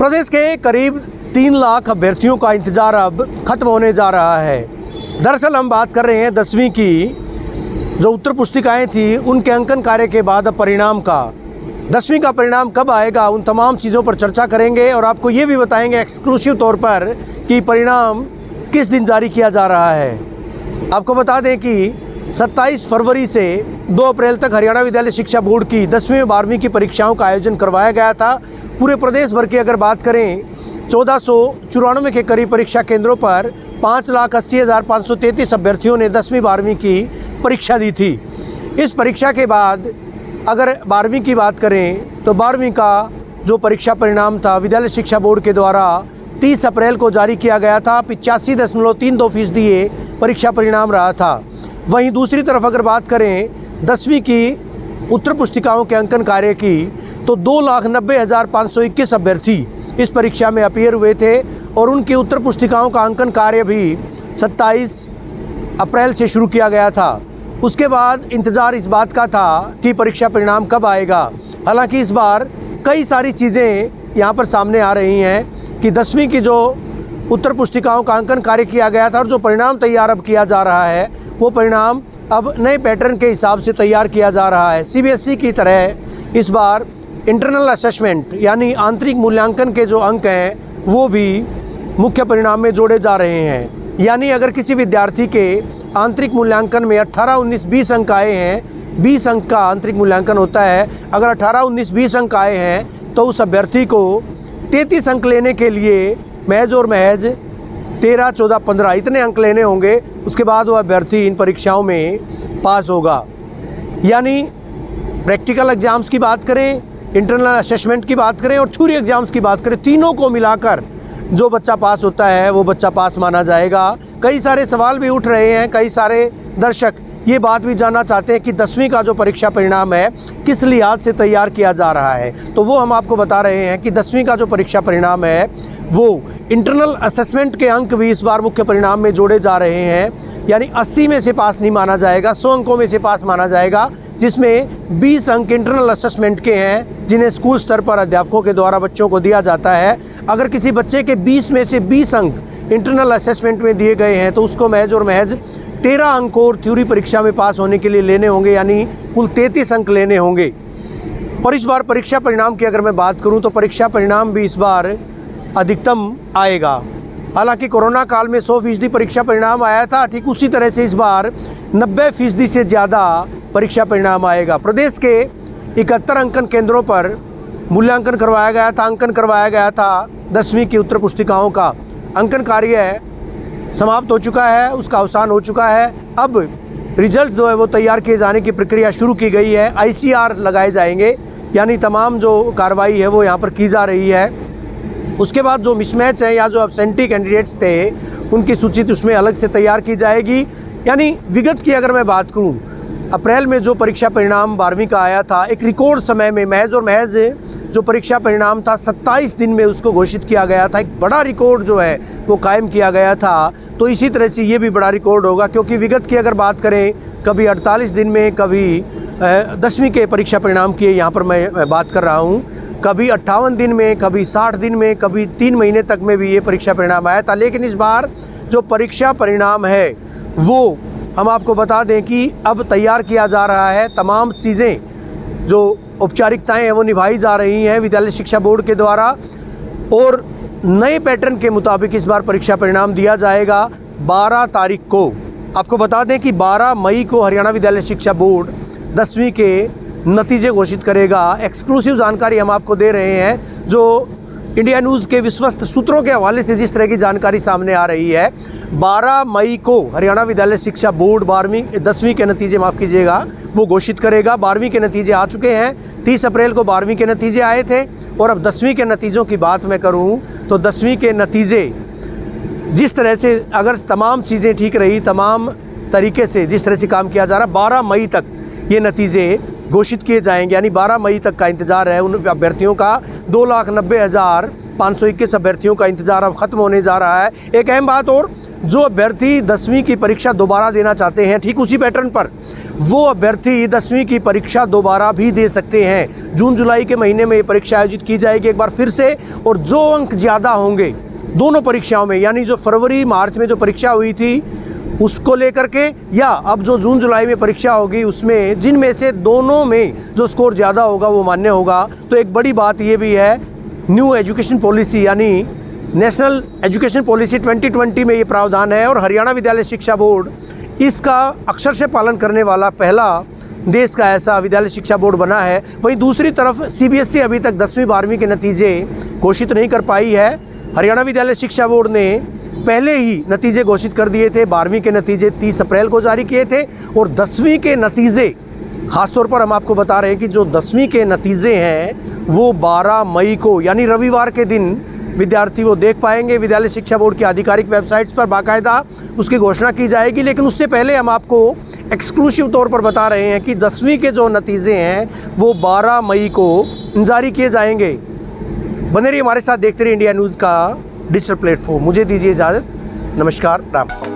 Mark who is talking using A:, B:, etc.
A: प्रदेश के करीब 3 लाख अभ्यर्थियों का इंतज़ार अब खत्म होने जा रहा है। दरअसल हम बात कर रहे हैं 10वीं की जो उत्तर पुस्तिकाएं थी उनके अंकन कार्य के बाद अब परिणाम का। 10वीं का परिणाम कब आएगा, उन तमाम चीज़ों पर चर्चा करेंगे और आपको ये भी बताएंगे एक्सक्लूसिव तौर पर कि परिणाम किस दिन जारी किया जा रहा है। आपको बता दें कि 27 फरवरी से 2 अप्रैल तक हरियाणा विद्यालय शिक्षा बोर्ड की 10वीं और 12वीं की परीक्षाओं का आयोजन करवाया गया था। पूरे प्रदेश भर की अगर बात करें 1494 के करीब परीक्षा केंद्रों पर 5,80,533 अभ्यर्थियों ने 10वीं 12वीं की परीक्षा दी थी। इस परीक्षा के बाद अगर 12वीं की बात करें तो 12वीं का जो परीक्षा परिणाम था विद्यालय शिक्षा बोर्ड के द्वारा 30 अप्रैल को जारी किया गया था। 85.32% ये परीक्षा परिणाम रहा था। वहीं दूसरी तरफ अगर बात करें 10वीं की उत्तर पुस्तिकाओं के अंकन कार्य की तो 2,90,521 अभ्यर्थी इस परीक्षा में अपीयर हुए थे और उनकी उत्तर पुस्तिकाओं का अंकन कार्य भी 27 अप्रैल से शुरू किया गया था। उसके बाद इंतज़ार इस बात का था कि परीक्षा परिणाम कब आएगा। हालांकि इस बार कई सारी चीज़ें यहाँ पर सामने आ रही हैं कि 10वीं की जो उत्तर पुस्तिकाओं का अंकन कार्य किया गया था और जो परिणाम तैयार अब किया जा रहा है वो परिणाम अब नए पैटर्न के हिसाब से तैयार किया जा रहा है। CBSE की तरह इस बार इंटरनल असेसमेंट यानी आंतरिक मूल्यांकन के जो अंक हैं वो भी मुख्य परिणाम में जोड़े जा रहे हैं। यानी अगर किसी विद्यार्थी के आंतरिक मूल्यांकन में 18, 19, 20 अंक आए हैं, 20 अंक का आंतरिक मूल्यांकन होता है, अगर 18, 19, 20 अंक आए हैं तो उस अभ्यर्थी को 33 अंक लेने के लिए महज और महज 13, 14, 15 इतने अंक लेने होंगे। उसके बाद वो अभ्यर्थी इन परीक्षाओं में पास होगा। यानी प्रैक्टिकल एग्ज़ाम्स की बात करें, इंटरनल असेसमेंट की बात करें और थ्योरी एग्ज़ाम्स की बात करें, तीनों को मिलाकर जो बच्चा पास होता है वो बच्चा पास माना जाएगा। कई सारे सवाल भी उठ रहे हैं, कई सारे दर्शक ये बात भी जानना चाहते हैं कि 10वीं का जो परीक्षा परिणाम है किस लिहाज से तैयार किया जा रहा है। तो वो हम आपको बता रहे हैं कि 10वीं का जो परीक्षा परिणाम है वो इंटरनल असेसमेंट के अंक भी इस बार मुख्य परिणाम में जोड़े जा रहे हैं। यानी 80 में से पास नहीं माना जाएगा, 100 अंकों में से पास माना जाएगा, जिसमें 20 अंक इंटरनल असेसमेंट के हैं जिन्हें स्कूल स्तर पर अध्यापकों के द्वारा बच्चों को दिया जाता है। अगर किसी बच्चे के 20 में से 20 अंक इंटरनल असेसमेंट में दिए गए हैं तो उसको महज और महज 13 अंक और थ्योरी परीक्षा में पास होने के लिए लेने होंगे, यानी कुल 33 अंक लेने होंगे। और इस बार परीक्षा परिणाम की अगर मैं बात करूं तो परीक्षा परिणाम भी इस बार अधिकतम आएगा। हालांकि कोरोना काल में 100% परीक्षा परिणाम आया था, ठीक उसी तरह से इस बार 90% से ज़्यादा परीक्षा परिणाम आएगा। प्रदेश के 71 अंकन केंद्रों पर मूल्यांकन करवाया गया था, अंकन करवाया गया था 10वीं की उत्तर पुस्तिकाओं का। अंकन कार्य समाप्त हो चुका है, उसका अवसान हो चुका है। अब रिजल्ट जो है वो तैयार किए जाने की प्रक्रिया शुरू की गई है। ICR लगाए जाएंगे, यानी तमाम जो कार्रवाई है वो यहाँ पर की जा रही है। उसके बाद जो मिसमैच है या जो एब्सेंटी कैंडिडेट्स थे उनकी सूची उसमें अलग से तैयार की जाएगी। यानी विगत की अगर मैं बात करूं, अप्रैल में जो परीक्षा परिणाम 12वीं का आया था, एक रिकॉर्ड समय में महज और महज जो परीक्षा परिणाम था 27 दिन में उसको घोषित किया गया था। एक बड़ा रिकॉर्ड जो है वो कायम किया गया था। तो इसी तरह से ये भी बड़ा रिकॉर्ड होगा, क्योंकि विगत की अगर बात करें कभी 48 दिन में, कभी 10वीं के परीक्षा परिणाम की यहाँ पर मैं बात कर रहा हूँ, कभी 58 दिन में, कभी 60 दिन में, कभी 3 महीने तक में भी ये परीक्षा परिणाम आया था। लेकिन इस बार जो परीक्षा परिणाम है वो हम आपको बता दें कि अब तैयार किया जा रहा है। तमाम चीज़ें जो औपचारिकताएं हैं वो निभाई जा रही हैं विद्यालय शिक्षा बोर्ड के द्वारा और नए पैटर्न के मुताबिक इस बार परीक्षा परिणाम दिया जाएगा 12 तारीख को। आपको बता दें कि 12 मई को हरियाणा विद्यालय शिक्षा बोर्ड 10वीं के नतीजे घोषित करेगा। एक्सक्लूसिव जानकारी हम आपको दे रहे हैं जो इंडिया न्यूज़ के विश्वस्त सूत्रों के हवाले से जिस तरह की जानकारी सामने आ रही है। 12 मई को हरियाणा विद्यालय शिक्षा बोर्ड 10वीं के नतीजे माफ़ कीजिएगा वो घोषित करेगा। 12वीं के नतीजे आ चुके हैं, 30 अप्रैल को 12वीं के नतीजे आए थे। और अब 10वीं के नतीजों की बात मैं करूं तो 10वीं के नतीजे जिस तरह से अगर तमाम चीज़ें ठीक रही, तमाम तरीके से जिस तरह से काम किया जा रहा है, 12 मई तक ये नतीजे घोषित किए जाएंगे। यानी 12 मई तक का इंतज़ार है उन अभ्यर्थियों का। 2,90,521 अभ्यर्थियों का इंतज़ार अब ख़त्म होने जा रहा है। एक अहम बात और, जो अभ्यर्थी 10वीं की परीक्षा दोबारा देना चाहते हैं ठीक उसी पैटर्न पर वो अभ्यर्थी 10वीं की परीक्षा दोबारा भी दे सकते हैं। जून जुलाई के महीने में ये परीक्षा आयोजित की जाएगी एक बार फिर से, और जो अंक ज़्यादा होंगे दोनों परीक्षाओं में, यानी जो फरवरी मार्च में जो परीक्षा हुई थी उसको लेकर के, या अब जो जून जुलाई में परीक्षा होगी उसमें, जिनमें से दोनों में जो स्कोर ज़्यादा होगा वो मान्य होगा। तो एक बड़ी बात ये भी है, न्यू एजुकेशन पॉलिसी यानी नेशनल एजुकेशन पॉलिसी 2020 में ये प्रावधान है, और हरियाणा विद्यालय शिक्षा बोर्ड इसका अक्षरशः पालन करने वाला पहला देश का ऐसा विद्यालय शिक्षा बोर्ड बना है। वहीं दूसरी तरफ CBSE अभी तक 10वीं 12वीं के नतीजे घोषित नहीं कर पाई है। हरियाणा विद्यालय शिक्षा बोर्ड ने पहले ही नतीजे घोषित कर दिए थे। 12वीं के नतीजे 30 अप्रैल को जारी किए थे, और 10वीं के नतीजे ख़ासतौर पर हम आपको बता रहे हैं कि जो 10वीं के नतीजे हैं वो 12 मई को यानी रविवार के दिन विद्यार्थी वो देख पाएंगे। विद्यालय शिक्षा बोर्ड की आधिकारिक वेबसाइट्स पर बाकायदा उसकी घोषणा की जाएगी। लेकिन उससे पहले हम आपको एक्सक्लूसिव तौर पर बता रहे हैं कि 10वीं के जो नतीजे हैं वो 12 मई को जारी किए जाएंगे। बने रहिए हमारे साथ, देखते रहिए इंडिया न्यूज़ का डिजिटल प्लेटफॉर्म। मुझे दीजिए इजाज़त, नमस्कार, राम।